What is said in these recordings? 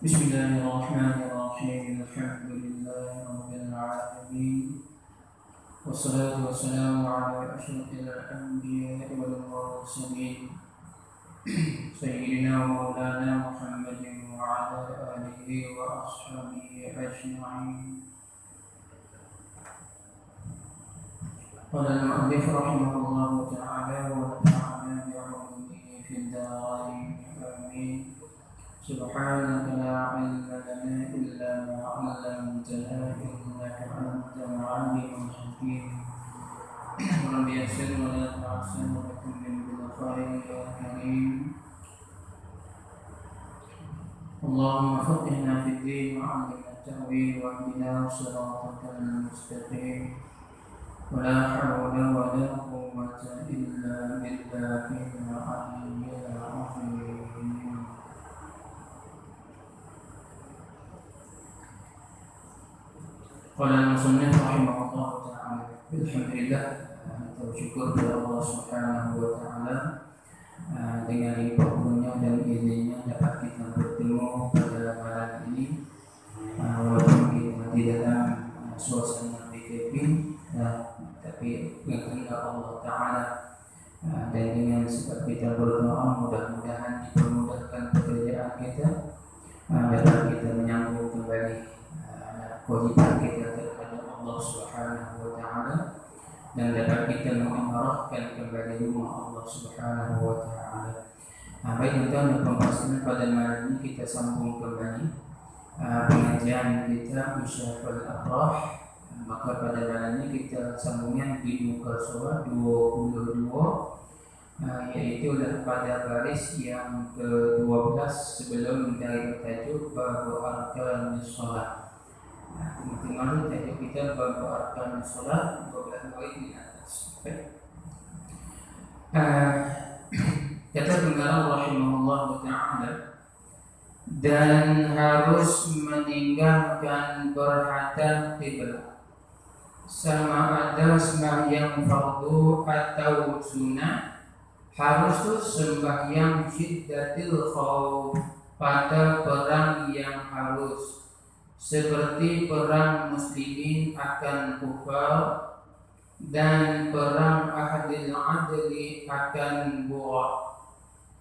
Bismillahirrahmanirrahim. Alhamdulillahirabbil alamin. Wassalatu wassalamu ala asyrafil anbiya'i wal mursalin. Sayyidina wa maulana Muhammadin wa ala alihi wa ashabihi ajma'in. Qala al-mu'allif rahimahullahu ta'ala wa nafa'ana bi'ulumihi fid dharain. Amin. Subhanaka la ilma lana illa ma 'allamtana innaka antal 'alimul hakim. Rabbi yassir wa la tu'assir wa kulli bil khair ya karim. Allahumma faqihna fid din wa 'allimna at-ta'wil wa ihdina siratal mustaqim. Wa la hawla wa la quwwata illa billahil 'aliyyil 'azim. Qala al-musannif rahimahullah ta'ala. Alhamdulillah, kita bersyukur kepada Allah Subhanahu wa taala dengan limpahnya dan izinnya dapat kita bertemu pada malam ini, walaupun kita tidak dalam suasana PKP, tapi dengan kehendak Allah Taala dan dengan sebab kita berdoa mudah-mudahan dipermudahkan pekerjaan kita, dapat kita menyambung kembali kewajiban kita terhadap Allah Subhanahu wa taala dan dapat kita mengimarahkan kembali rumah Allah Subhanahu wa taala. Baik, untuk pembahasan pada malam ini kita sambung kembali pengajian kita Misyraful Atrah. Maka pada malam ini kita sambungnya di muka surat 22, yaitu pada baris yang ke-12 sebelum dari tajuk Babu Arkanis Shalah. Teman-teman, tajuk kita Babu Arkanis Shalah 12 baris di atas. Kata beliau rahimahullah ta'ala, dan harus meninggalkan berhadap qiblah, sama ada sembahyang fardu atau sunnah, harus sembahyang syiddatil khauf pada perang yang harus, seperti perang muslimin akan kufar dan perang ahadil adli akan buah.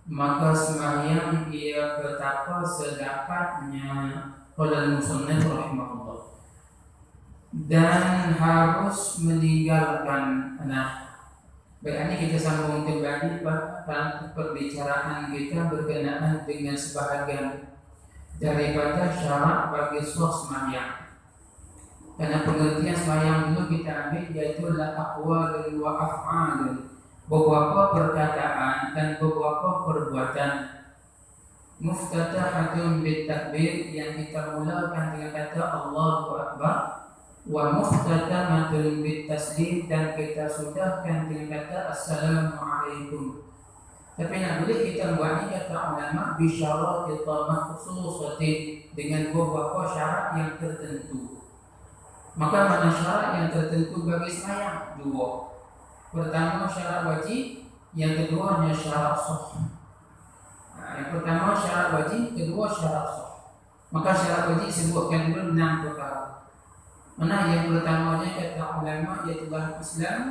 Maka sembahyang ia betapa sedapatnya. Qala al-musannif rahimahullah, dan harus meninggalkan. Berarti kita sambung kembali pada perbicaraan kita berkenaan dengan sebahagian daripada syarat bagi sembahyang. Karena pengertian sembahyang dulu kita ambil yaitu la aqwalun wa af'alun, beberapa perkataan dan beberapa perbuatan. Muftatahatun bit takbir, yang kita mulakan dengan kata Allahu Akbar, wa muftatamatun bit taslim, dan kita sudahkan dengan kata Assalamualaikum. Tapi nak boleh kita buat ni kata ulama bisyarat itamah khususatin, dengan beberapa syarat yang tertentu. Maka mana syarat yang tertentu bagi sembahyang? Dua. Pertama syarat wajib, yang kedua hanya syarat sah. Yang pertama syarat wajib, kedua syarat sah. Maka syarat wajib sebutkan dulu 6 perkara. Mana yang pertamanya kata ulama iaitu Islam,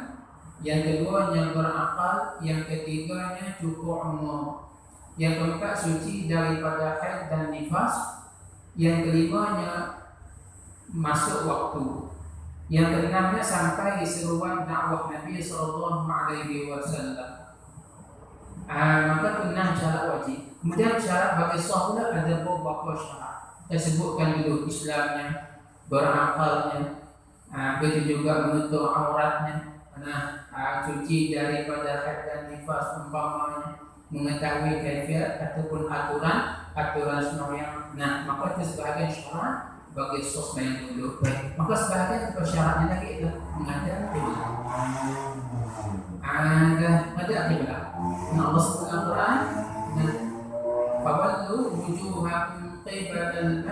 yang keduanya berakal, yang ketiganya cukup umur, yang keempat suci daripada haid dan nifas, yang kelimanya masuk waktu, yang keenamnya sampai di seruan dakwah Nabi sallallahu alaihi wasallam. Maka itu 6 syarat wajib. Kemudian syarat bagi sah pula ada beberapa syarat. Kita sebutkan dulu Islamnya, berakalnya, begitu juga menutup auratnya, cuci daripada haid dan nifas umpamanya, mengetahui kaifiat ataupun aturan sembahyang. Maka itu sebahagian syarat bagi sembahyang dulu. Baik, maka sebahagian persyaratnya lagi itu menghadap qiblah. Ada qiblah. Allah sebut dalam Quran, fawallu wujuhakum qibalal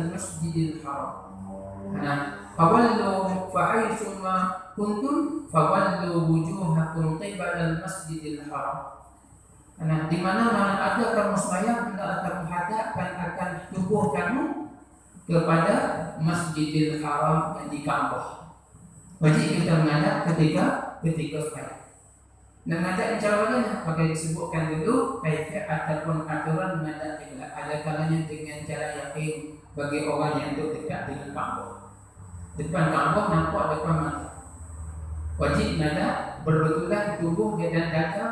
masjidil haram. Fawallu fa'aitsuma kuntum fawallu wujuhakum qibalal masjidil haram. Nah, di mana ada kamu sembahyang, hendaklah kamu hadapkan akan tubuh kamu kepada Masjidil Haram yang di Ka'bah. Wajib kita menghadap ketika sembahyang. Dan menghadap cara bagaimana? Maka disebutkan dulu kaifiat ataupun aturan menghadap kiblat. Ada kalanya dengan cara yakin bagi orang yang duduk dekat dengan Ka'bah. Depan Ka'bah nampak depan mata. Wajib menghadap berbetulan tubuh dan dada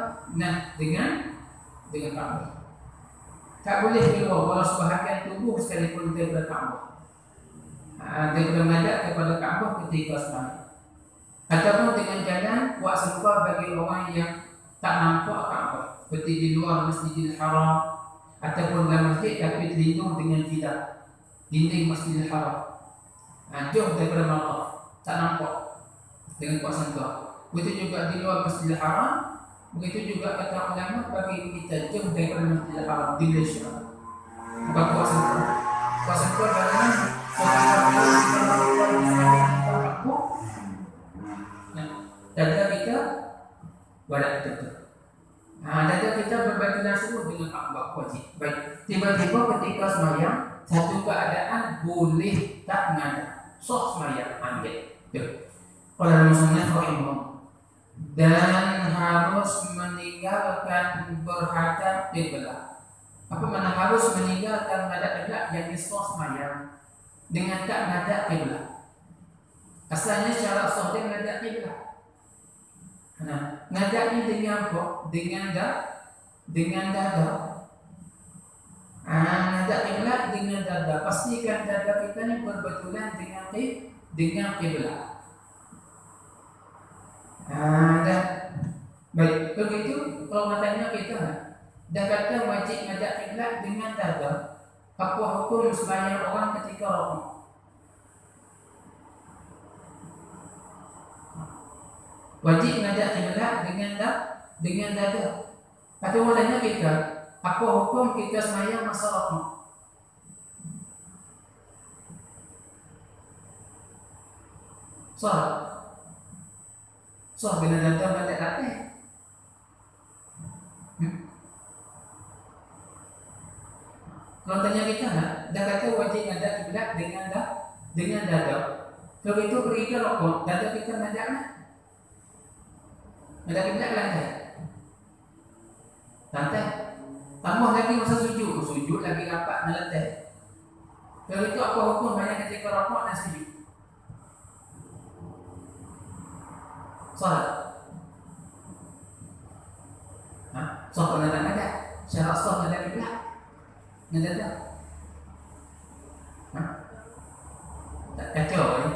dengan Ka'bah. Tak boleh keluar walau sebahagian tubuh sekalipun daripada Ka'bah. Dia menghadap kepada Ka'bah ketika sembahyang. Ataupun dengan jalan buat serupa bagi orang yang tak nampak Ka'bah, seperti di luar Masjidil Haram ataupun dalam masjid tapi terlindung dengan jidar dinding Masjidil Haram. Jauh daripada mata, tak nampak dengan buat serupa. Begitu juga di luar Masjidil Haram. Begitu juga kata ulama bagi kita jauh daripada Masjidil Haram di Malaysia. Bukan buat serupa. Buat serupa bagaimana? Dada kita badan kita. Dada kita berbatulan semua dengan Ka'bah wajib. Baik. Tiba-tiba ketika sembahyang satu keadaan boleh tak menghadap. Sok sembahyang ambil. Kalau musnad rahimah dan harus meninggalkan berhadap kiblat. Apa mana harus meninggalkan menghadap kiblat yang sok sembahyang dengan tak menghadap kiblat. Asalnya secara sahih menghadap kiblat. Nah, ngadaknya dengan apa? Dengan dada. Ngadak kiblat dengan dada. Pastikan dada kita ni berbetulan dengan kiblat. Dan baik, begitu kalau matanya kita dah kata wajib ngadak kiblat dengan dada. Apa hukum sembahyang orang ketika rukuk? Wajib menghadap kiblat dengan dada. Kata ulama kita, apa hukum kita sembahyang masa rukuk? Soal bila dada menghadap hati. Kalau tanya kita, dah kata wajib menghadap kiblat dengan dada. Kalau itu pergi ke rukuk, dada kita menghadap ada kiblat lantai. Tambah lagi masa sujud lagi rapat melantai. Kalau itu apa hukum banyak ketika rukuk dan sujud? Salat. Soal pendatang ada. Syarat soal ada kiblat. Ada. Tak kacau ni.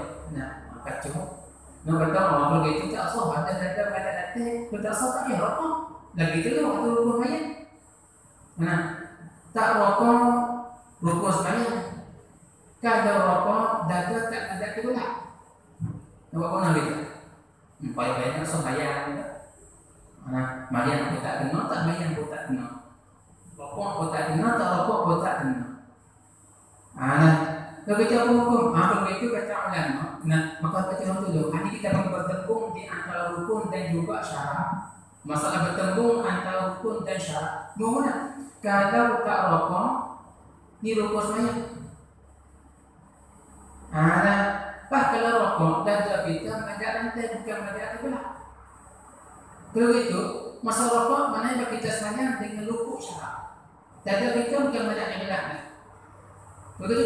Kacau. Nak kata orang begitu tak sah, ada dada pada hati, tak sah tak payah rokok. Lagi tu waktu rukun sembahyang. Tak rokok rukun sembahyang. Kalau rokok dada tak ada kiblat. Nampak kau nak kita? Payah-payah nak sembahyang. Sembahyang pun tak kena, tak sembahyang pun tak kena. Rokok pun tak kena, tak rokok pun tak kena. Kalau kita hukum, begitu kata ulama. Maka kita orang dulu. Ini kita akan bertembung di antara rukun dan juga syarat. Masalah bertembung antara rukun dan syarat. Mohon kalau tak rokok, ni rukun sembahyang. Kalau rokok, dada kita menghadap lantai bukan menghadap kiblat. Kalau itu, masa rokok mana yang kita sembahyang dengan rukun syarat. Dada kita bukan menghadap kiblat. Begitu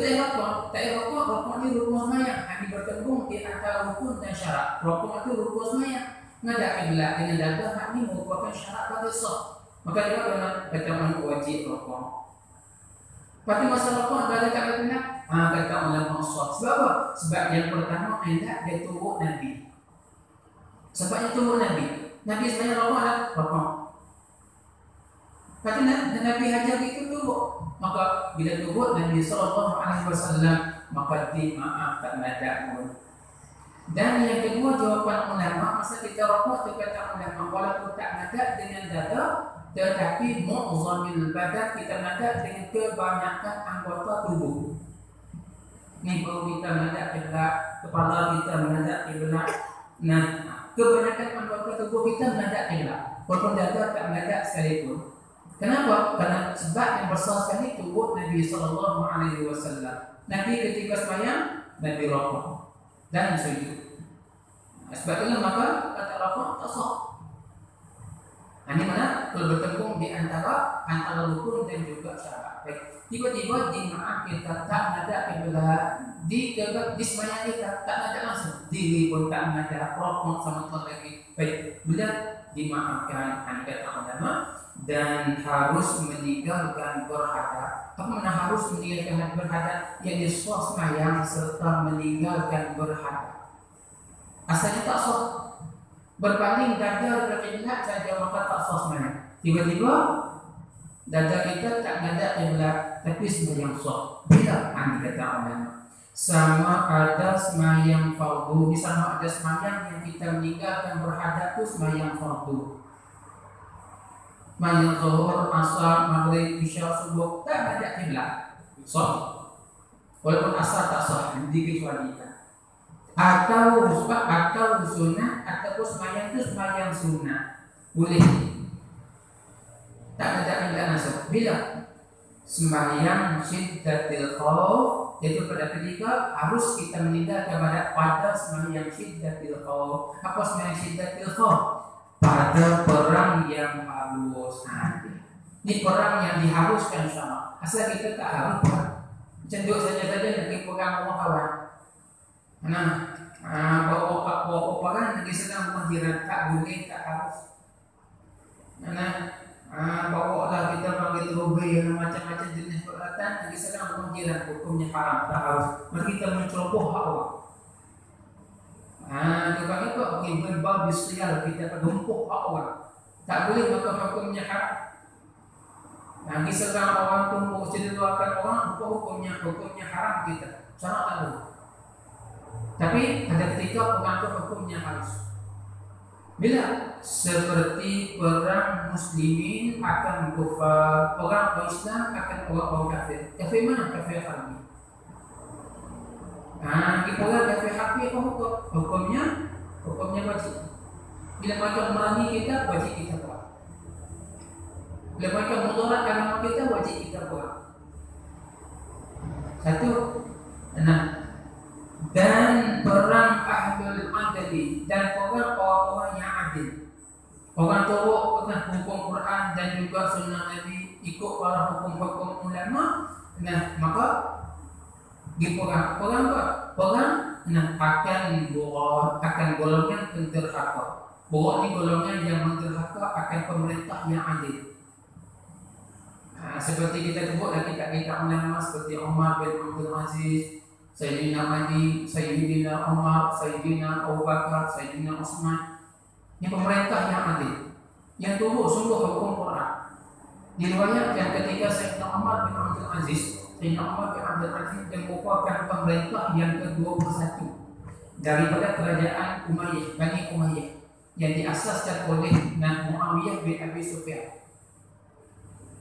tak rokok ni rukun sembahyang. Ini bertembung di antara rukun dan syarat. Rokok itu rukun sembahyang. Menghadap kiblat dengan dada ini merupakan syarat bagi sah. Maka dia kata orang wajib rokok. Tapi masa rokok dada tak ada kiblat. Kata ulama sah. Sebab apa? Sebab yang pertama hendak dia turut Nabi. Sebabnya turut Nabi. Nabi sebenarnya rokok adalah rokok. Kata Nabi hajar itu turut. Maka bila turut Nabi SAW, maka dimaaf tak menghadap pun. Dan yang kedua jawapan ulama, masa kita rokok tu kata ulama, walaupun tak menghadap dengan dada, tetapi mu'zamil badan kita menghadap dengan kebanyakan anggota tubuh. Ni baru kita menghadap kiblat, kepala kita menghadap kiblat. Kebanyakan anggota tubuh kita menghadap kiblat. Walaupun dada tak menghadap sekalipun. Kenapa? Karena sebab yang bersahkan itu Nabi Sallallahu Alaihi Wasallam. Nabi ketika sembahyang, Nabi rokok dan sujud. Sebab itu maka kata rokok tak sah. Ini mana kalau bertempung di antara rukun dan juga syarat. Baik. Tiba-tiba di maaf kita tak ada kiblat di sembahyang kita tak ada langsung diri pun tak ada rokok sama lagi. Baik. Bila dimaafkan kata ulama dan harus meninggalkan berhadap. Apa mana harus meninggalkan berhadap? Yang sembahyang serta meninggalkan berhadap. Asalnya tak sah. Berbanding dada ke kiblat saja maka tak sah sembahyang. Tiba-tiba dada kita tak ada kiblat tapi sembahyang sah. Bila kata ulama sama ada sembahyang fardu, sama ada sembahyang yang kita meninggalkan berhadap itu sembahyang fardu. Sembahyang zuhur, asar, maghrib, isya, subuh tak ada kiblat sah. Walaupun asar tak sah dikecualikan. Atau sunnah ataupun sembahyang itu sembahyang sunnah boleh tak ada kiblat langsung. Bila sembahyang syiddatil khauf yaitu pada ketika harus kita meninggalkan pada sembahyang syiddatil khauf. Apa sembahyang syiddatil khauf? Pada perang yang harus ada. Ini perang yang diharuskan sama. Asal kita tak harus perang. Cenduk saja nak pergi perang orang kawan. Bawa perang negeri sedang rumah jiran tak boleh, tak harus. Bawa lah kita panggil terobai macam-macam jenis peralatan negeri sedang rumah jiran hukumnya haram, tak harus. Mari kita menceroboh hak orang. Sebab itu okay, berbal bisial kita menumpuk hak orang. Tak boleh maka hukumnya haram. Negeri sedang orang tumpuk cederuakan orang hukumnya haram kita. Sangat tak boleh. Tapi pada ketika perang itu hukumnya harus. Bila seperti perang muslimin akan kufar, orang Islam akan orang kafir. Kafir mana? Kafir harbi. Di perang kafir harbi apa hukum? Hukumnya wajib. Bila mereka memerangi kita, wajib kita perang. Bila mereka mudarat agama kita, wajib kita perang. Satu. Dan perang ahlul adli dan perang orang-orang yang adil. Orang tahu hukum Quran dan juga sunnah Nabi ikut para hukum-hukum ulama. Maka di perang apa? Perang akan golongan penderhaka. Bahawa ini golongan yang menderhaka akan pemerintah yang adil. Seperti kita sebut lagi kita ulama seperti Umar bin Abdul Aziz, Sayyidina Ali, Sayyidina Umar, Sayyidina Abu Bakar, Sayyidina Utsman. Ini pemerintah yang adil, yang turut sungguh hukum Quran. Diriwayatkan ketika Sayyidina Umar bin Abdul Aziz yang merupakan pemerintah yang ke-21 daripada kerajaan Umayyah, Bani Umayyah yang diasaskan oleh Muawiyah bin Abi Sufyan.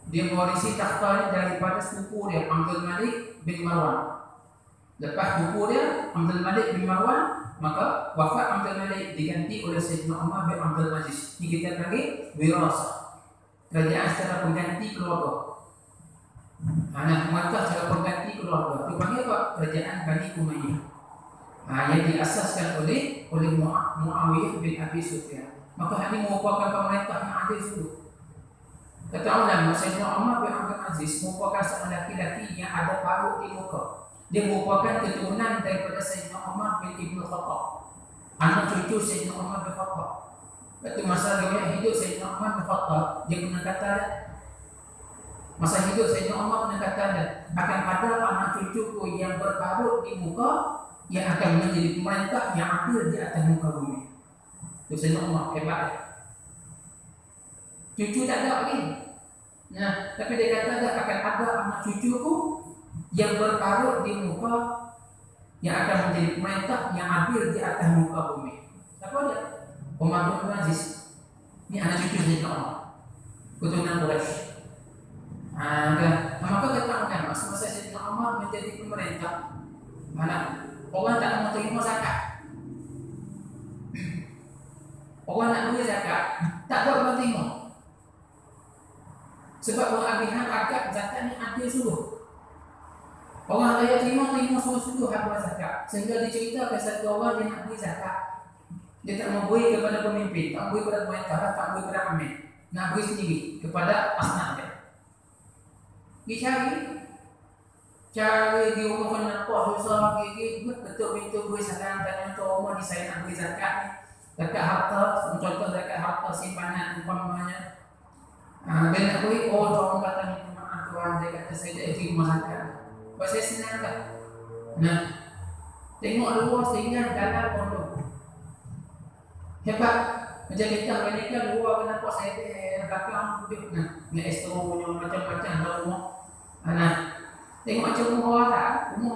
Dia mewarisi takhta daripada sepupu dia Abdul Malik bin Marwan. Lepas buku dia Abdul Malik bin Marwan, maka wafat Abdul Malik diganti oleh Sayyidina Umar bin Abdul Aziz. Ini kita panggil wirasah, kerajaan secara pengganti keluarga. Maka secara pengganti keluarga itu panggil apa? Kerajaan Bani Umayyah. Yang diasaskan oleh Muawiyah bin Abi Sufyan. Maka ini merupakan pemerintah yang adil dulu. Kata ulama, Sayyidina Umar bin Abdul Aziz merupakan seorang laki-laki yang ada paruh di muka. Dia merupakan keturunan daripada Sayyidina Umar bin Ibn Khattab, anak cucu Sayyidina Umar bin Khattab. Waktu masa riwayat hidup Sayyidina Umar bin Khattab, dia pernah kata masa hidup Sayyidina Umar pernah kata akan ada anak cucuku yang berparut di muka yang akan menjadi pemerintah yang adil di atas muka bumi. Itu Sayyidina Umar hebat. Cucu tak ada lagi. Tapi dia kata akan ada anak cucuku yang berparut di muka yang akan menjadi pemerintah yang adil di atas muka bumi. Siapa dia? Umar bin Aziz. Ini anak cucu Sayyidina Umar, keturunan Quraisy. Maka kata ulama semasa Sayyidina Umar menjadi pemerintah, orang tak mau terima zakat. Orang nak beri zakat, tak ada orang terima. Sebab pengagihan agak zakat ni adil sungguh. Orang kaya terima sungguh-sungguh harga zakat. Sehingga diceritakan satu orang dia nak beri zakat. Dia tak mau beri kepada pemimpin, tak beri kepada pemerintah, tak beri kepada amir. Nak beri sendiri kepada asnaf dia. Cari di rumah kan nampak susah, betul pintu beri salam, tanya tu rumah di saya nak beri zakat ni. Zakat harta, contoh zakat harta simpanan umpamanya. Dia nak beri, orang kata minta maaf tuan, dia kata saya tak terima zakat. Buat saya senang tak? Nah, tengok luar sehingga dalam pondok. Hebat. Macam kita kan luar kan nampak saya belakang duduk. Nah, ni estro punya macam-macam dalam rumah. Nah, tengok macam rumah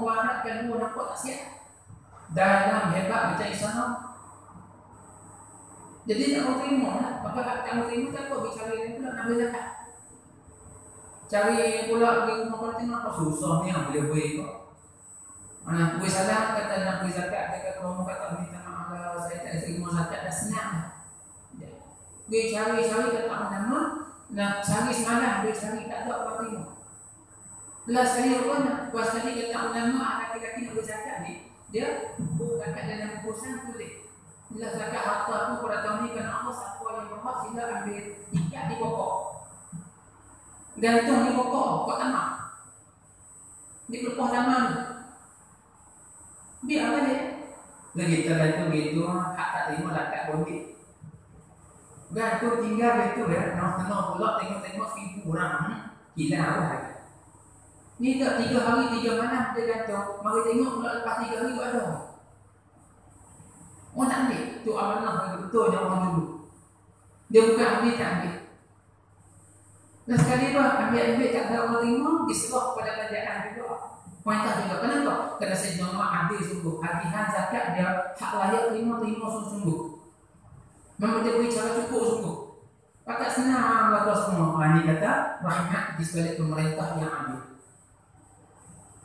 warak kan luar nampak tak siap. Dalam hebat macam sana. Jadi tak mau terima lah. Maka tak mau terima tak apa bicara ni pula nak beri zakat. Cari pula di rumah kalau tengok apa susah ni yang boleh beri kok. Mana beri salam kata nak beri zakat, dia kata rumah kata minta maaf lah, saya tak terima zakat dah senang. Dia cari kata nama, nak cari semalam dia cari tak ada orang terima. Belas kali orang nak puas kali kata nama laki-laki nak beri zakat ni, dia zakat dalam urusan boleh. Bila zakat harta tu pada tahun ni kena Allah siapa yang berhak sila ambil ikat di pokok. Gantung di pokok tanah. Di pelepah taman. Biar apa dia? Lagi tergantung gitu hak tak terima zakat boleh. Gantung tinggal betul ya. Tengok pula tengok 1000 orang. Gila lah. Ni tak 3 hari 3 malam dia gantung. Mari tengok pula lepas 3 hari buat ada. Orang tak ambil. Tu amanah betul yang orang dulu. Dia bukan ambil tak ambil. Dan sekali pun ambil tak ada orang terima, diserah kepada kerajaan juga. Pemerintah juga. Kenapa? Kerana sejauh adil sungguh. Hakihan zakat dia hak layak terima sungguh-sungguh. Memang dia beri cara cukup sungguh. Pakat senang lah semua. Ini kata rahmat di sebalik pemerintah yang adil.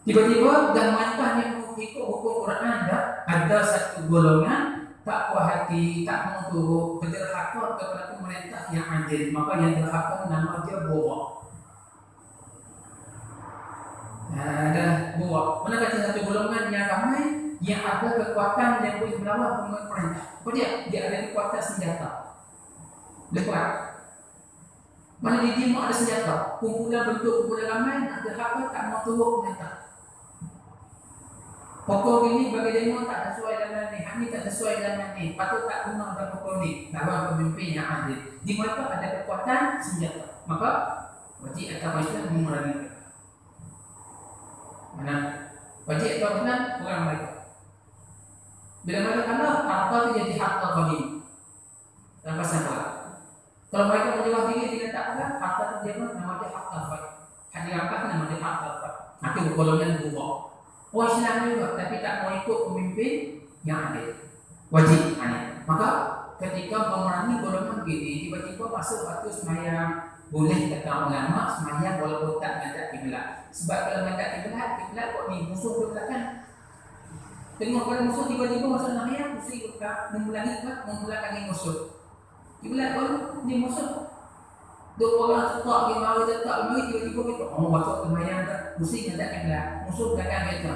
Tiba-tiba dan pemerintah yang mengikut hukum Quran ada satu golongan tak puas hati, tak mau turut, berderhaka kepada pemerintah yang adil. Maka yang derhaka nama dia Burak. Dan Burak. Mana kata satu golongan yang ramai yang ada kekuatan yang boleh melawan pemerintah. Apa dia? Dia ada kekuatan senjata. Lepas. Mana di timur ada senjata. Kumpulan ramai nak derhaka tak mau turut pemerintah. Pokok ini bagi demo tak sesuai dengan ni, ini tak sesuai dengan ni. Patut tak guna dalam pokok ni. Lawan pemimpin yang adil. Di mana ada kekuatan senjata. Maka wajib atau Islam mengurangi mereka. Mana wajib atau Islam kurang mereka. Bila mereka kalah, harta itu jadi harta bagi. Tanpa sabar. Kalau mereka menjual diri dengan tak kalah, harta itu jadi nama dia harta bagi. Hadir apa nama dia harta bagi. Itu golongan Burak. Orang Islam juga, tapi tak mau ikut pemimpin yang adil. Wajib adil. Maka ketika memerangi golongan begini, tiba-tiba masuk waktu semayang. Boleh kata ulama semayang walaupun tak menghadap kiblat. Sebab kalau menghadap kiblat kok ni musuh belakang. Tengok kalau musuh tiba-tiba masuk semayang, musuh buka, memulangkan musuh. Kiblat pun ni musuh. Dua orang tetap mari tiba-tiba kita waktu semayang tak musuh menghadap kiblat. Musuh belakang kita.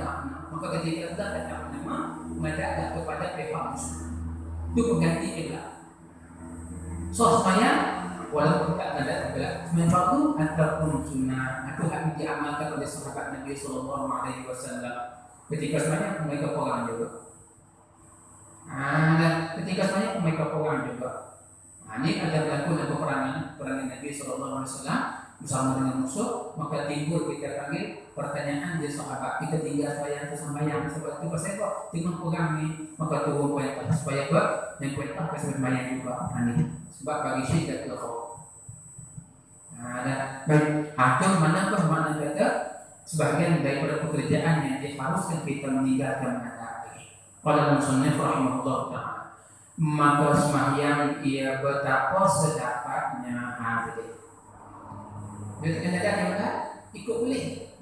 Maka ketika kita kata nama menghadap kepada pihak musuh. Itu pengganti kiblat. So semayang walaupun tak ada kiblat, semayang fardu ataupun sunnah, itu hak diamalkan oleh sahabat Nabi sallallahu alaihi wasallam. Ketika semayang mereka perang juga. Dan ketika semayang mereka perang juga. Ini ada berlaku dalam peperangan Nabi sallallahu alaihi wasallam bersama dengan musuh, maka timbul kita panggil pertanyaan dia sahabat, kita tinggal sembahyang sebab itu pasal apa? Tengah perang ni, maka turun perintah supaya apa? Yang perintah pasal sembahyang juga. Sebab bagi syidat al-khawf. Dan baik, itu manakah makna kata sebahagian daripada pekerjaan yang diharuskan kita meninggalkan menghadapi. Qala musannif rahimahullah ta'ala. Maka sembahyang ia betapa sedapatnya hadir. Dia kena ikut boleh.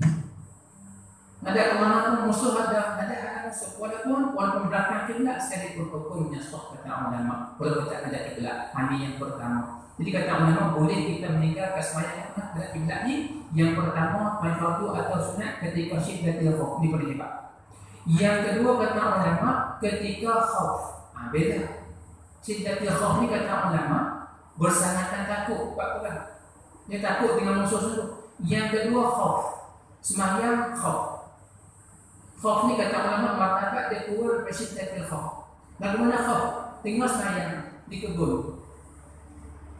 Ada kemana pun musuh ada walaupun belakang kiblat sekalipun hukumnya sah kata ulama. Kalau kita ada kiblat, ini yang pertama. Jadi kata ulama boleh kita meninggalkan sembahyang ada kiblat ni. Yang pertama fardu atau sunat ketika syiddatul khauf, ini paling hebat. Yang kedua kata ulama ketika khauf. Beda. Syiddatul khauf ni kata ulama bersangatan takut, buat apa? Dia takut dengan musuh itu. Yang kedua khauf. Sembahyang khauf. Khauf ni kata ulama martabat dia turun syiddatul khauf. Bagaimana khauf? Tengok sembahyang di kebun.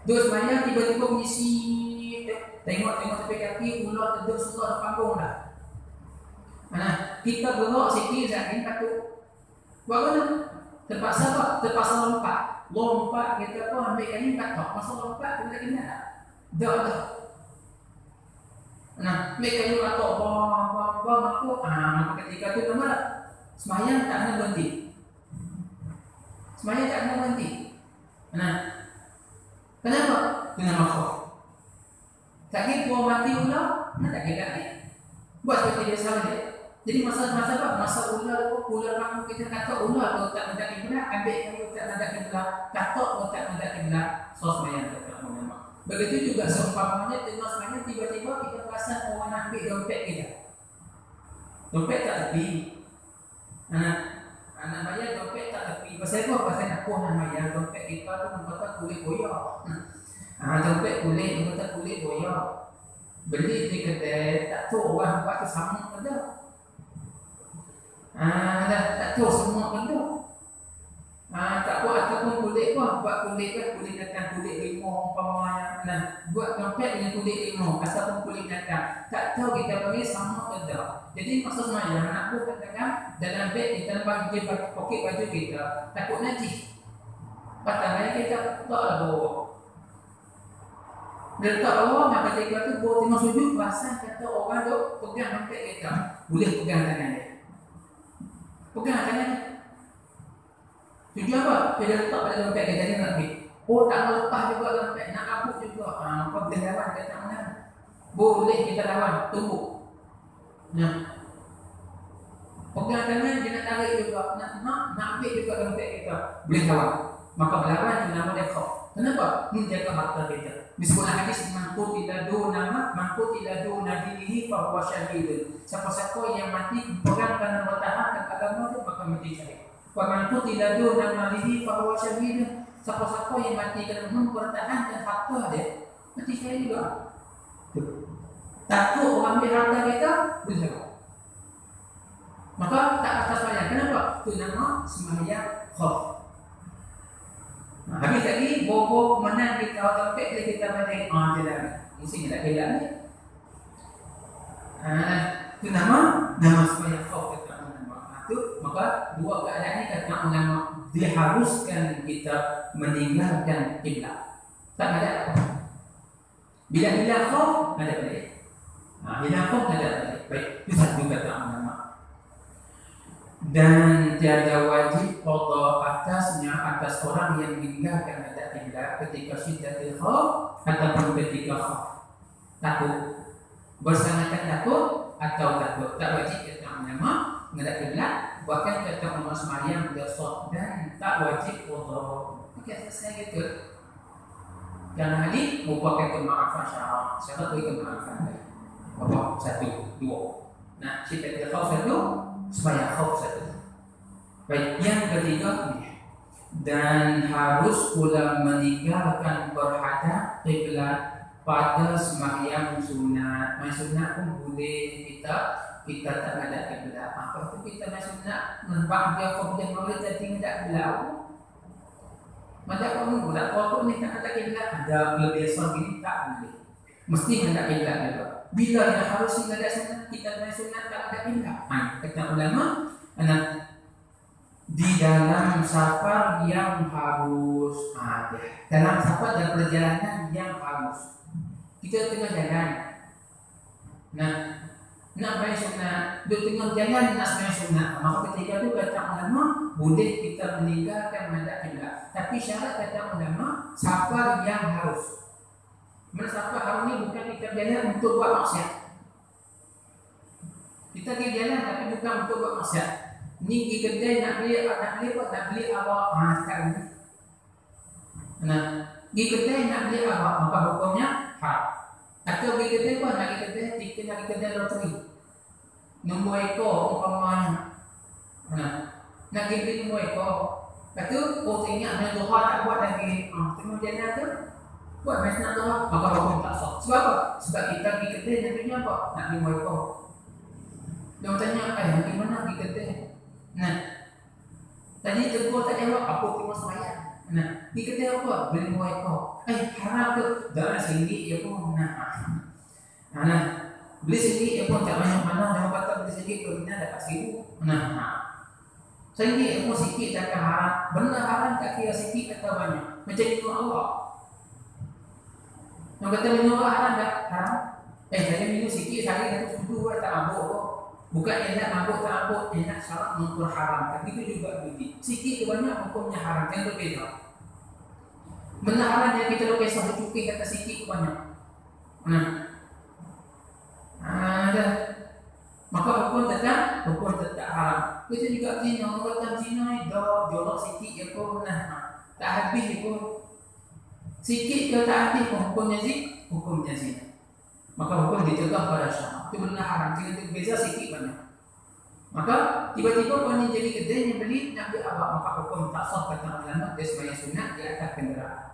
Dua sembahyang tiba-tiba mengisi, tengok tepi kaki, ular teduk semua panggung dah. Kita berok sikit sekali takut. Bagaimana? Terpaksa lompat. Kita pun ambil kain katok. Masa lompat kita kena tak? Dah. Ambil kain katok, bom aku. Maka ketika itu nama sembahyang tak kena berhenti. Kenapa? Kena makhluk. Tak kira mati ular, tak kira ni. Buat seperti biasa saja. Jadi masa ular kamu kita kata ular kalau tak ada kiblat, ambil kamu tak ada kiblat, katok kalau tak ada kiblat, sembahyang tak ulama. Begitu juga seumpamanya tengah sembahyang tiba-tiba kita perasan orang nak ambil dompet kita. Dompet tak tepi. Anak bayar dompet tak tepi. Pasal apa? Pasal nak nak bayar dompet kita tu kata kulit boyak. Dompet kulit boyak. Beli di kedai tak tahu orang buat tu sama ke tak. Tak tahu semua benda. Tak buat ataupun kulit buat kulit datang kulit limau umpamanya. Buat dompet dengan kulit limau ataupun kulit datang. Tak tahu kita bagi sama ke tak. Jadi maksud semaya nak buat katakan dalam beg kita bagi poket baju kita takut najis. Patahnya kita taklah bawa. Letak bawah maka ketika tu bawa tengah sujud perasan kata orang tu pegang dompet kita. Boleh pegang tangan dia. Pegang tangan dia. Tujuan apa? Dia letak pada dompet kita dia nak pergi. Tak mau lepas juga dompet, nak kabut juga. Maka boleh lawan kata mana? Boleh kita lawan, tunggu. Pegang tangan dia nak tarik juga, nak ambil juga dompet kita. Boleh lawan. Maka melawan itu nama dia khauf. Kenapa? Menjaga harta kita. Disebutlah hadis man qutila duna dinihi fa huwa syahid. Siapa-siapa yang mati berperang kerana mempertahankan agama itu maka mati syahid. Wa man qutila duna malihi fa huwa syahid. Siapa-siapa yang mati kerana mempertahankan harta dia mati syahid juga. Takut orang ambil harta kita boleh. Maka tak atas sembahyang. Kenapa? Itu nama sembahyang khauf. Habis lagi bobo menang kita dompet boleh kita balik jalan. Ini tak kira ni. Itu nama sembahyang khauf kata ulama. Itu maka dua keadaan ini kata ulama diharuskan kita meninggalkan kiblat. Tak ada. Bila khauf ada balik. Bila khauf ada balik. Baik, itu satu kata ulama. Dan tiada wajib qada atas orang yang meninggalkan ada kiblat ketika syiddatul khauf ataupun ketika khauf. Takut bersangatan takut atau takut tak wajib kata ulama menghadap kiblat, bahkan kata ulama sembahyang dia sah dan tak wajib qada. Okey, selesai gitu. Yang ini merupakan kemaafan syarak. Syarat bagi kemaafan. Apa? 1, 2. Syiddatul khauf 1. Sembahyang khauf 1. Baik, yang ketiga dan harus pula meninggalkan berhadap kiblat pada sembahyang sunat. Sunat pun boleh kita tak ada kiblat. Apa itu kita sunat nampak dia kemudian boleh jadi tidak belau. Macam kamu buat apa ni tak ada kiblat, ada kelebihan gini tak boleh. Mesti ada kiblat juga. Bila yang harus ada sunat kita sunat tak ada kiblat. Kata ulama di dalam safar yang harus ada. Dalam safar dan perjalanan yang harus. Kita tengah jalan. Nak bayar sunat, di tengah jalan nak bayar sunat. Maka ketika itu kata ulama boleh kita meninggalkan menghadap kiblat. Tapi syarat kata ulama safar yang harus. Safar hari ini bukan kita jalan untuk buat maksiat. Kita pergi jalan tapi bukan untuk buat maksiat. Ni pergi kedai nak beli apa? Nak beli apa? Sekarang ni. Nah, pergi kedai nak beli apa? Maka hukumnya haram. Atau pergi kedai apa? Nak pergi kedai, tiket nak pergi kedai loteri. Nombor ekor umpamanya. Nak pergi beli nombor ekor. Lepas tu, ingat dengan Tuhan tak buat lagi. Tengok jana tu, buat macam nak Tuhan. Maka hukum tak sah. Sebab apa? Sebab kita pergi kedai nantinya apa? Nak beli nombor ekor. Dia tanya, nanti mana pergi kedai? Nah, tadi tegur tak jawab, apa tengok semayang. Nah, pergi kedai apa? Beli nombor ekor. Haram tu. Dah RM1 je pun. Nah, beli RM1 je pun tak banyak mana. Jangan kata beli RM1 tu, kita dapat RM1,000. RM1 pun sikit tak haram. Benda haram tak kira sikit atau banyak. Macam itu Allah. Yang kata minum haram tak haram. Saya minum sikit sehari satu sudu tak mabuk. Bukan enak mabuk tak mabuk, enak syarat mengukur haram. Tapi itu juga begitu. Sikit ke banyak hukumnya haram. Yang berbeza. Benda haram yang kita lupa satu cukai kata sikit ke banyak. Ada. Maka hukum tetap haram. Kita juga zina, orang zina ni dah jolok sikit je pun tak habis je pun. Sikit ke tak habis pun hukumnya zina. Maka hukum dicegah pada syarah. Itu benda haram. Kita beza sikit banyak. Maka tiba-tiba orang ni jadi kedai yang beli nak beli apa? Maka hukum tak sah kata ulama dia sebagai sunat di atas kenderaan.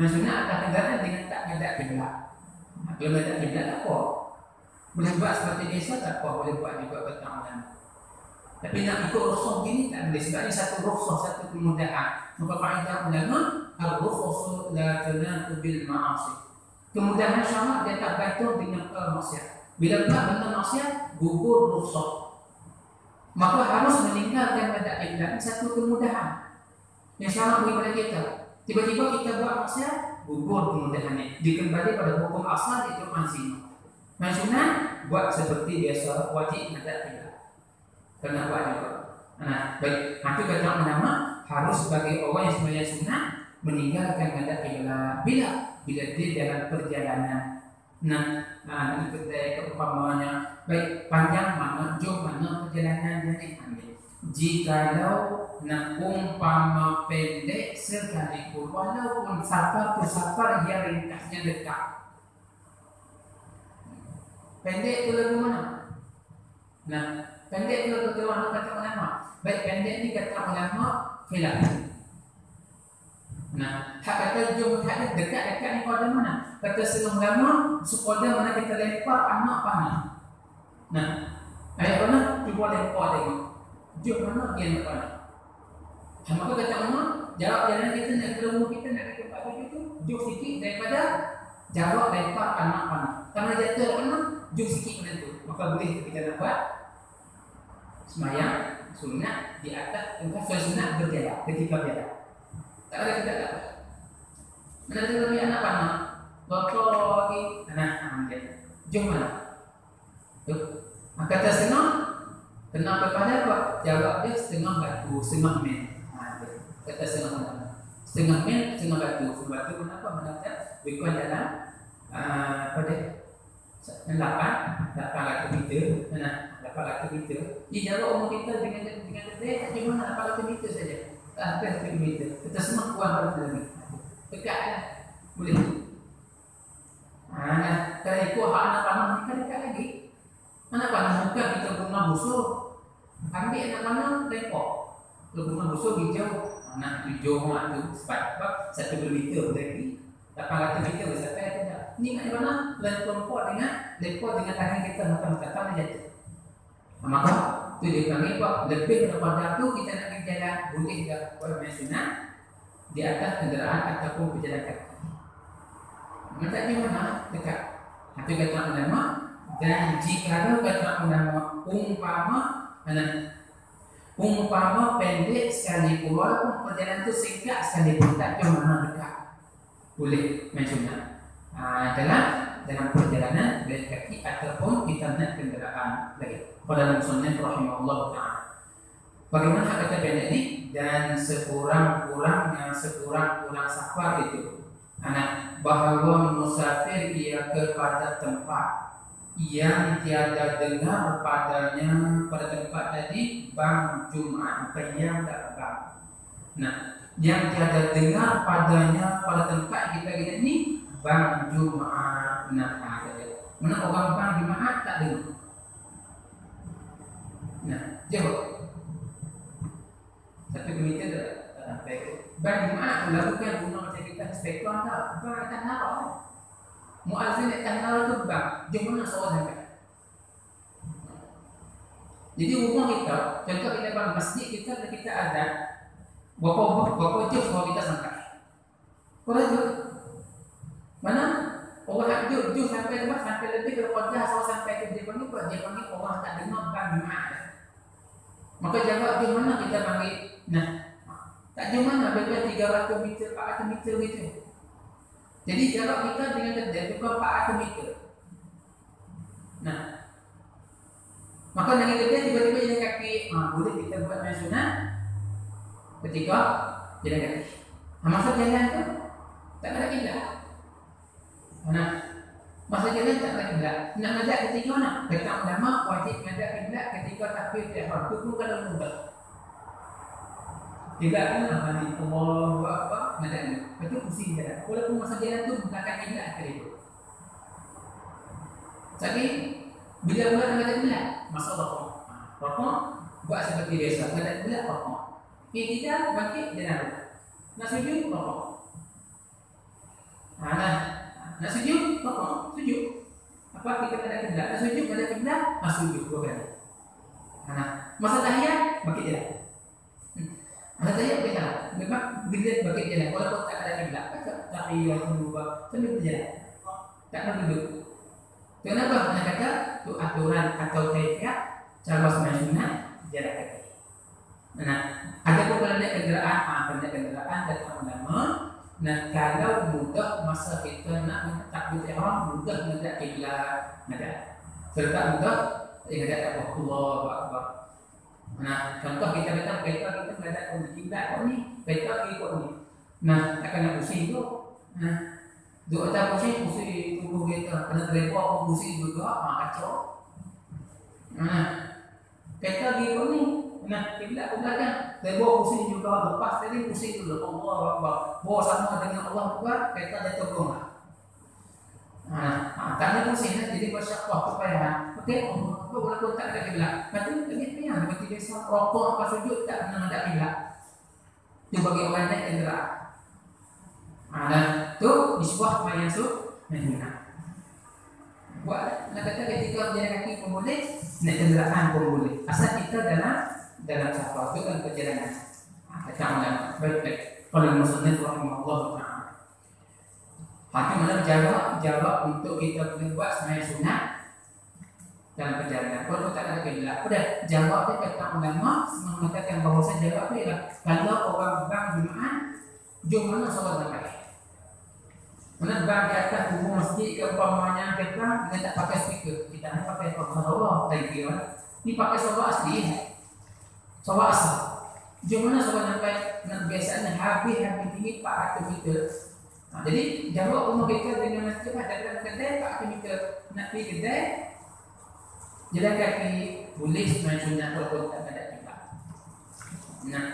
Sunat atas kenderaan dengan tak ada kiblat. Kalau ada kiblat tak apa. Boleh buat seperti biasa tak apa. Boleh buat juga kata ulama. Tapi nak ikut rukhsah gini tak boleh. Sebab ini satu rukhsah, satu kemudahan. Maka kaedah ulama al-rukhsah la tanatu bil ma'asi. Kemudahan syarat dia tak bergantung dengan maksiat. Bila pula benda maksiat gugur rukhsah, maka harus meninggalkan pada kiblat satu kemudahan yang syarat bagi pada kita. Tiba-tiba kita buat maksiat, gugur kemudahannya. Dikembali pada hukum asal itu zina. Sunat buat seperti biasa, wajib ada kiblat. Kena buat juga. Baik, itu kata ulama harus bagi orang yang sebenarnya sunat meninggalkan pada kiblat. Bila dia dalam perjalanan, nak kedai keumpamanya, baik panjang mana, jauh mana perjalanan dia ambil. Jikalau nak umpama pendek sekalipun, walaupun safar tu safar yang ringkasnya dekat. Pendek tu lagu mana? Pendek tu lagu mana kata ulama? Baik pendek ni kata ulama khilaf. Hak kata jom dekat ni pada mana? Kata setengah ulama supaya mana kita lempar anak panah. Ayat mana? Cuba lempar tengok. Jom mana dia nak panah. Maka kata ulama jarak jalan kita nak ke rumah kita nak ke tempat itu jauh sikit daripada jarak lempar anak panah. Kalau jatuh anak jauh sikit macam tu. Maka boleh kita nak buat semayang sunat di atas tempat sunat berjalan ketika berjalan. Tak ada kita tak. Mana ada lebih anak panah, lotor lagi, ambil. Jom mana? Kata setengah, kena kepada apa? Jawab dia setengah batu, setengah mil. Kata setengah mana? Setengah mil, setengah batu. Setengah batu kenapa? Menata berikuan dalam pada 800 meter. 800 meter. Di jarak umur kita dengan kedai cuma 800 meter saja. Tak ada kilometer. Kita semua kuat pada lagi. Dekat lah. Boleh. Kalau ikut hak anak panah ni kan dekat lagi. Anak panah bukan kita guna busur. Ambil anak panah lempok. Kalau guna busur hijau. Anak hijau mak tu sebab 1 kilometer lagi. 800 meter sampai tidak. Ni kat mana? Lempok dengan tangan kita mata-mata tangan jatuh. Maka itu dia panggil apa? Lebih daripada itu kita nak pergi jalan boleh tak buat sunat di atas kenderaan ataupun berjalan kaki. Macam ni mana? Dekat. Itu kata ulama. Dan jika kata ulama umpama pendek sekalipun walaupun perjalanan itu singkat sekalipun tak cuma mana dekat boleh mensunat. Dalam perjalanan berjalan kaki ataupun kita naik kenderaan lain. Pada musannaf rahimahullah ta'ala. Bagaimana hak kata pendek ni? Dan sekurang-kurang safar itu bahawa musafir ia kepada tempat yang tiada dengar padanya pada tempat tadi bang Jumat, bukan yang tak bang. Nah, yang tiada dengar padanya pada tempat kita ini bang Jumat. Nah, mana orang bang Jumat tak dengar. Nah, jawab. Satu komite tak sampai. Bang Jumat melakukan guna macam kita spektor tak. Bang tak nak. Muazzin tak nak tu bang. Jom mana soal sampai. Jadi rumah kita, contoh kita bang masjid kita ada berapa jam kalau kita sampai. Kalau jam mana orang jam sampai tempat sampai lebih daripada soal sampai ke dia panggil orang tak dengar bang Jumat. Maka jawab jam mana kita panggil. Nah, tak jam mana berapa 300 meter, 400 meter gitu. Jadi jarak kita dengan kedai bukan 400 meter. Nah, maka dengan kedai tiba-tiba jalan kaki, boleh kita buat main sunat ketika jalan kaki. Masa jalan tu tak ada kiblat. Nah, masa jalan tak ada kiblat. Nak ngajak ketika mana? Kata ulama wajib ngajak kiblat ketika takbir ihram. Tu pun kalau mudah. Tidak apa ni Allahu Akbar madani. Betul pusing jalan. Walaupun masa jalan tu bukan kiblat ke dia. Tapi bila buat ada kiblat, masa rokok buat seperti biasa. Ada kiblat rokok. Kita bangkit jalan. Nak sujud rokok. Nak sujud rokok, sujud. Apa kita ada kiblat? Nak sujud ada kiblat, sujud dua kali. Masa tahiyat bangkit jalan. Masa tahiyat kita memang bila bangkit jalan walaupun tak ada kiblat, tahiyat dua sambil berjalan. Tak nak duduk. Kenapa? Nak kata tu aturan atau kaifiat cara sembahyang sunat jalan kaki. Nah, ada pun kalau naik kenderaan datang ulama. Nah, kalau mudah masa kita nak takbir ihram mudah menghadap kiblat, serta mudah menghadap Allahu Akbar. Nah, contoh kita kata kita menghadap kiblat ni, kita ikut ni. Nah, tak kena pusing tu. Nah, duk tak pusing tubuh kita kena terlepas apa pusing juga, kacau. Nah, kita ikut ni. Nah, kiblat pun kan. Terbawa pusing juga, lepas tadi pusing dulu. Allahu Akbar. Bawa sama dengan Allah Akbar, kita dah tolong lah. Tak ada pusing lah, jadi bersyakwa kepayahan. Okey, Allah Akbar walaupun tak ada kiblat. Lepas tu, lagi yang seperti biasa, rokok apa sujud tak pernah ada kiblat. Itu bagi orang naik kenderaan. Dan tu disebut mayan sunat. Buat, nak kata ketika jalan kaki pun boleh, naik kenderaan pun boleh. Asal kita dalam safar itu kan perjalanan. Kata ulama baik-baik. Kalau musnad rahimahullah taala. Hakim mana jawab untuk kita boleh buat sembahyang sunat dalam perjalanan. Kalau tak ada kiblat, sudah jawab dia kata ulama mengatakan bahawa jawab dia ialah kalau orang bang Jumaat, jom mana solat sampai. Mana bang di atas hubung masjid ke umpamanya kita dengan tak pakai speaker, kita hanya pakai Allah tak kira. Ni pakai solat asli. Soal asal. Jom mana soal sampai biasanya habis tinggi 400 meter. Jadi jawab rumah kita dengan masjid ada kedai 400 meter. Nak pergi kedai jalan kaki boleh sembahyang sunat walaupun tak ada kiblat. Nah,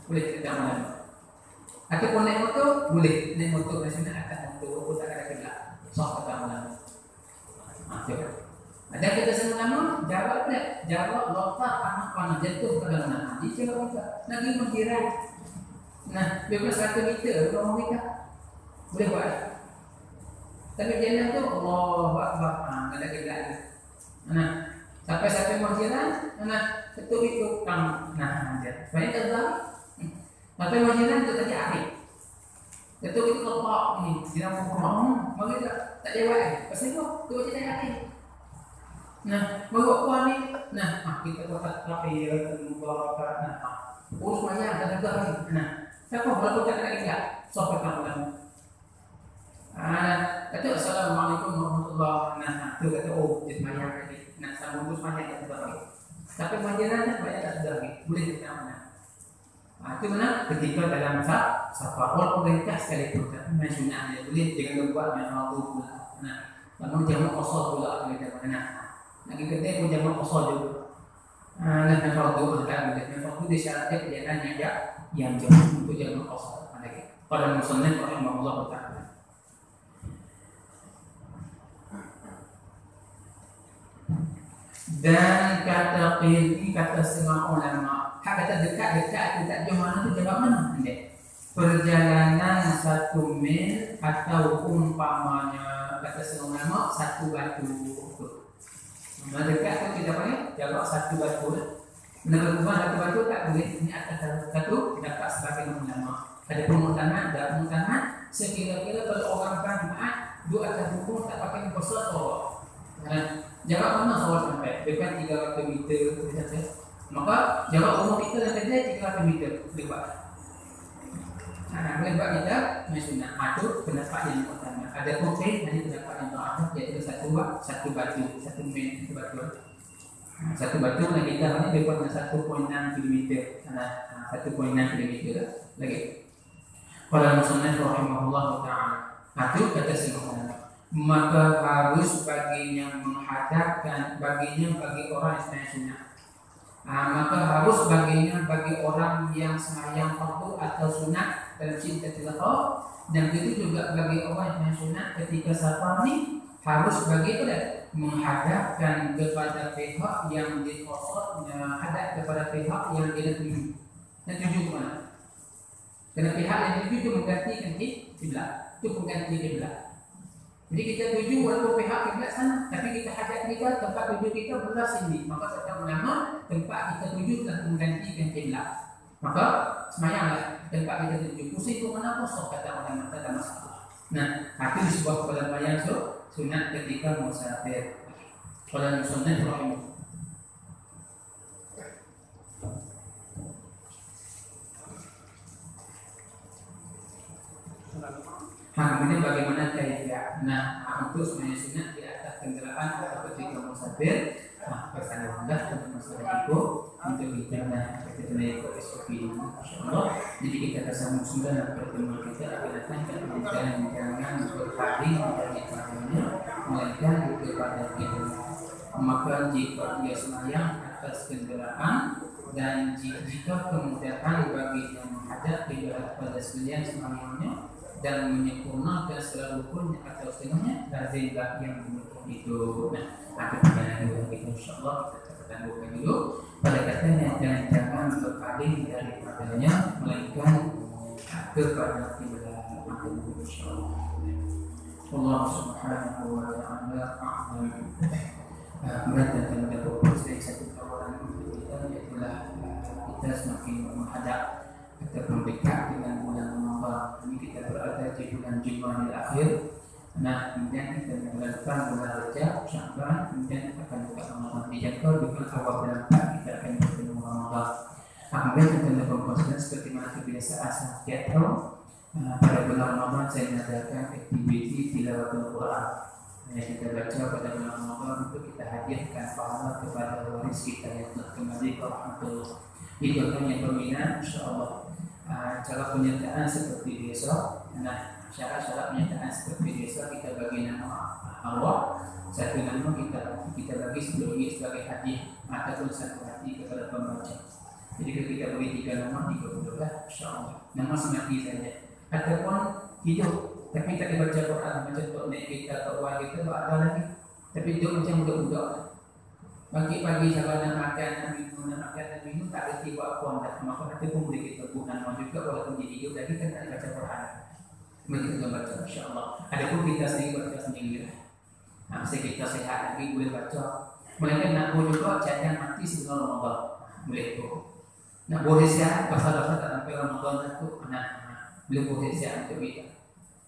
boleh kita malam. Ataupun naik motor boleh. Naik motor sunat atas motor walaupun tak ada kiblat. Sah kata malam. Ada kita sama-sama jawab tak? Jawab lotak anak panah jatuh ke dalam tanah. Dia jawab kita. Lagi menjiran. Nah, 100 meter rumah kita. Boleh buat. Tapi jalan tu Allahu Akbar. Ada kiblat. Nah, sampai menjiran, ketuk itu nah aja. Banyak terjadi. Sampai menjiran tu tadi akhir. Ketuk itu lepak ni, siram rumah. Mari tak jawab. Pasal tu baca akhir. Nah, bawa kuah ni. Nah, kita dapat rapi mubarak. Urus banyak dan juga lagi. Nah, siapa berlaku tak ada kiblat? Sampai kamu. Kata assalamualaikum warahmatullahi wabarakatuh. Tu kata jadi banyak lagi. Nah, sama urus banyak tak sudah lagi. Tapi manjiran banyak tak sudah lagi. Boleh kita mana? Itu mana? Ketika dalam safar walaupun ringkas sekalipun, tapi sunatnya boleh jangan buat main waktu. Nah, Namun jamak qasar pula kita mana. Nak kita pun jamak qasar juga. Nah, fardu ada fardu disyaratkan kejadian yang jauh untuk jamak qasar. Pada musannaf rahimahullah taala. Dan kata qil kata setengah ulama, kata dekat-dekat tak jauh mana tu jawab mana? Perjalanan 1 mil atau umpamanya kata setengah ulama 1 batu. Mana dekat tu kita panggil jawab 1 batu. Menurut Tuhan 1 batu tak boleh, ini atas 1 batu dapat sebagai ulama. Ada pemutanan, ada pemutanan. Sekira-kira kalau orang Jumaat dua atas hukum tak pakai besar soal. Jarak mana soal sampai? Dekat 300 meter saja. Maka jarak rumah kita dan kerja 300 meter lebar. Lebar kita maksudnya itu pendapat yang pertama. Ada pun nanti pendapat yang terakhir iaitu satu batu, 1 mil, 1 batu. Satu batu yang kita ni lebar 1.6 km. 1.6 km lagi. Qala musannaf rahimahullah taala. Itu kata sebenarnya. Maka harus baginya menghadapkan bagi orang yang sunnah. Maka harus baginya bagi orang yang sembahyang fardu atau sunat dalam cinta tilawah, dan begitu juga bagi orang yang sunat ketika safar ni harus bagi menghadapkan kepada pihak yang diqasad, hadap kepada pihak yang dia tuju. Dan tuju mana? Kerana pihak yang tuju menggantikan kiblat, itu pengganti kiblat. Jadi kita tuju walaupun pihak kiblat sana, tapi kita hadap kita tempat tuju kita belah sini. Maka kata ulama tempat kita tuju telah menggantikan kiblat. Maka semayanglah tempat kita tuju. Pusing ke mana pun sok kata ulama tak ada masalah. Nah, itu disebut kepada bayang sunat ketika musafir. Kalau sunat rahimah. Kemudian bagaimana kaifiyah? Untuk semuanya sunat di atas kendaraan atau ketika musafir, pesan rendah untuk masalah itu untuk kita ikut SOP ini, insyaallah. Jadi kita bersama dalam pertemuan kita akan datang jangan berpaling dari padanya, melainkan kepada kita. Maka jika dia sembahyang atas kendaraan dan jika kemudahan bagi yang menghadap pada sekalian sembahyangnya dan menyempurnakan segala rukunnya atau setengahnya, lazimlah yang demikian itu. Ada perjalanan dulu kita insyaallah kita catatan dulu pada katanya dan jangan berpaling daripadanya melainkan kepada kiblat insyaallah. Allah Subhanahu wa taala a'lam. Kemudian kita berproses satu tawaran untuk kita ialah kita semakin menghadap ataupun dekat dengan bulan Ramadan. Ini kita berada di bulan Jumadil Akhir. Kemudian kita melakukan bulan Rajab, Sya'ban, kemudian akan buka Ramadan. Dijangka di bulan awal bulan 4 kita akan bertemu Ramadan. Kemudian kita melakukan puasa seperti mana kebiasaan setiap tahun. Pada bulan Ramadan saya mengadakan aktiviti tilawatul Quran. Yang kita baca pada bulan Ramadan untuk kita hadiahkan pahala kepada waris kita yang telah kembali ke rahmatullah. Itu akan yang berminat insyaallah. Cara penyertaan seperti biasa. Syarat-syarat penyertaan seperti biasa kita bagi nama Allah. Satu nama kita bagi sebelum ini sebagai hadiah ataupun satu hati kepada pembaca. Jadi kita beri 3 nama 30 insyaallah. Nama semati saja. Ataupun hidup tapi tak dibaca Quran macam untuk nek kita atau orang kita ada lagi. Tapi hidup macam budak-budak. Pagi-pagi sahabat nak makan minum tak reti buat apa dah. Maka nanti pun boleh kita bukan juga walaupun dia hidup lagi kan tak baca Quran. Begitu kita baca insyaallah. Adapun kita sendiri baca sendiri lah. Masa kita sehat lagi boleh baca. Melainkan nak boleh juga jangan mati sebelum Ramadan. Boleh tu. Nak boleh sihat pasal-pasal tak sampai Ramadan tu boleh boleh sihat untuk kita.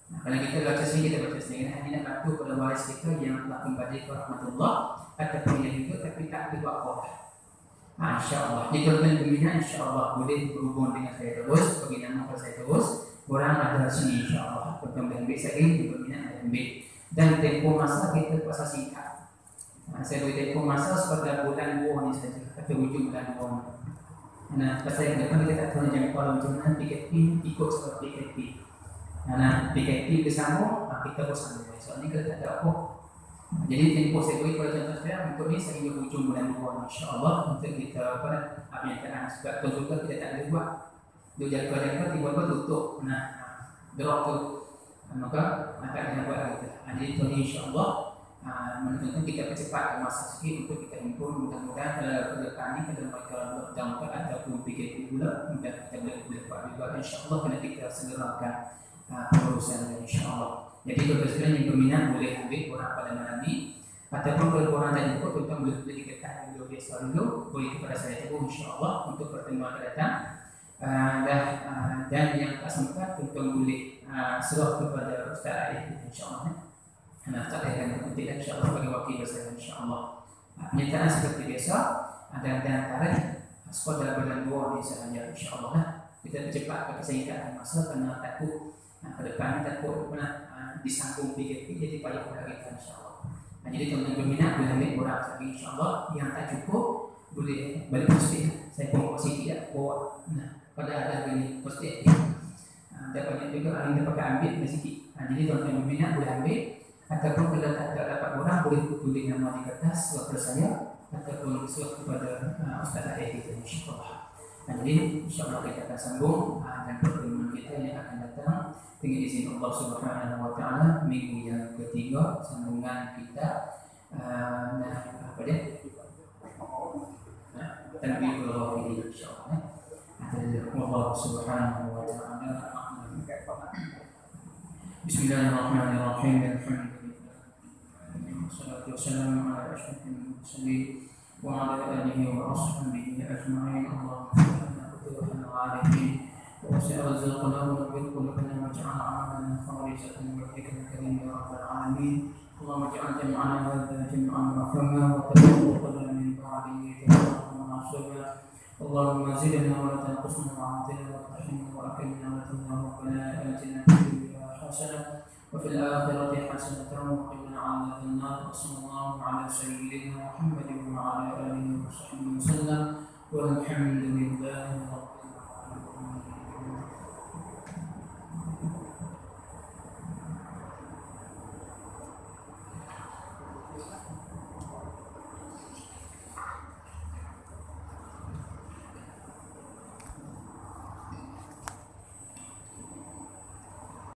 Kalau kita baca sendiri kita baca sendiri. Ini nak bantu pada waris kita yang telah kembali ke rahmatullah ataupun yang hidup tapi tak ada buat apa. InsyaAllah. Jika tuan berminat insyaAllah boleh berhubung dengan saya terus. Bagi nama saya terus. Orang ada sini insyaAllah. Tuan ambil saya ini berminat dan ambil. Dan tempoh masa kita puasa singkat. Saya beri tempoh masa sepada bulan 2 ni saja. Atau hujung bulan 2. Pasal yang depan kita tak tahu jangan kalau macam mana PKP ikut seperti PKP. PKP bersama kita bersama. Soalnya kita tak ada apa. Jadi tempoh saya beri pada contoh saya untuk ini sehingga hujung bulan 2 insya-Allah untuk kita apa yang kita sebab juga kita tak ada buat dua jaga tiba-tiba tutup. Nah, drop tu maka akan ada buat kita. Jadi itu insya-Allah menentukan kita percepat masa sikit untuk kita himpun. Mudah-mudahan ke depan ini kalau mereka lockdown ataupun PKP pula mudah kita boleh buat juga insya-Allah kerana kita segerakan pengurusan insya-Allah. Jadi kalau sekalian yang berminat boleh ambil orang pada malam ini ataupun kalau orang tak jumpa tuan boleh dikatakan dulu biasa dulu boleh kepada saya tunggu insya-Allah untuk pertemuan akan datang. Dan yang tak sempat tuan boleh serah kepada Ustaz Aidil insya-Allah. Ustaz Aidil akan berhenti insya-Allah bagi wakil saya insya-Allah. Penyertaan seperti biasa dan tarikh sekolah dalam bulan 2 ni sahaja insya-Allah. Kita cepat keseingkatan masa kerana takut ke depan takut disambung PKP jadi payah pada kita insya-Allah. Jadi teman-teman berminat boleh ambil orang lagi insya-Allah. Yang tak cukup boleh balik pasti. Saya pun masih tidak bawa. Pada ada ini pasti. Dapatnya juga yang dapat ambil sedikit. Jadi teman-teman berminat boleh ambil ataupun kalau tak dapat orang boleh tulis nama di kertas kepada saya ataupun surat kepada Ustaz Aidil insya-Allah. Jadi insya-Allah kita akan sambung dan pertemuan kita yang akan datang dengan izin Allah Subhanahu wa taala minggu yang ketiga sambungan kita apa dia? Tanbihul ghafilin insya-Allah. Allah Subhanahu wa taala. Bismillahirrahmanirrahim. Wassalatu wassalamu ala asyrafil mursalin wa ala alihi wa ashabihi ajma'in. Allahumma Tuhan al-arifin وسع رزقنا ونبر قلوبنا واجعل عملنا خالصة لوجهك الكريم يا رب العالمين. اللهم اجعل جمعنا هذا جمعا مرحوما وتفرقنا من بعده تفرقا معصوما. اللهم زدنا ولا تنقصنا وعافنا وارحمنا واكرمنا ولا تهنا ربنا آتنا في الدنيا حسنة وفي الآخرة حسنة وقنا عذاب النار. وصلى الله على سيدنا محمد وعلى آله وصحبه وسلم والحمد لله رب